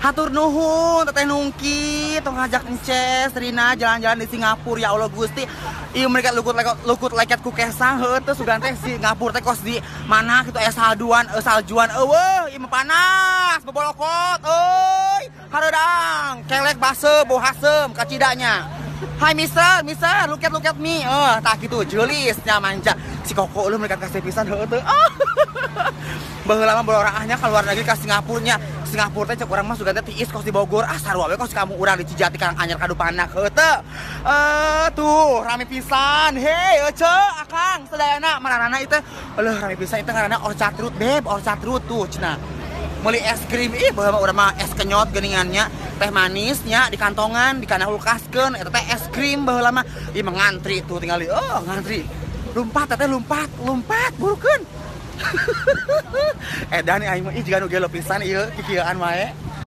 Hatur nuhun, teteh nungki, tong ngajak ences, Rina jalan-jalan di Singapura ya Allah Gusti. Ieu mereka lukut leket ku kesang heuh sugan teh Singapura teh kos di mana kitu aya saljuan eueuh ieu mah panas bebolokot euy hareudang kelek base bau hasem kacidanya. Hai mister, look at me. Tak gitu jelisnya manja. Si Koko lu mereka kasih pisan heuh teu. Baheula mah bororahnya ka luar negeri ka Singapurnya. Singapura teh cek urang mah sugan teh tiis kos di Bogor. Sarua we kos kamu urang di Cijati Karang Anyar Kadupanak heuh teu. Tuh rame pisan. Hei ece akang sadayana manarana ieu teh. Rame pisan ieu teh ngaranna Orchard Root beb, Orchard Root tuh cenah. Meuli es krim baheula mah urang mah es kenyot geuningannya. Teh manisnya di kantongan dikana hulkaskeun eta teh es krim baheula mah ieu mah ngantri tuh tinggal ngantri lompat burukeun edan nih aing mah jiga nu gelo pisan ieu kikieuan wae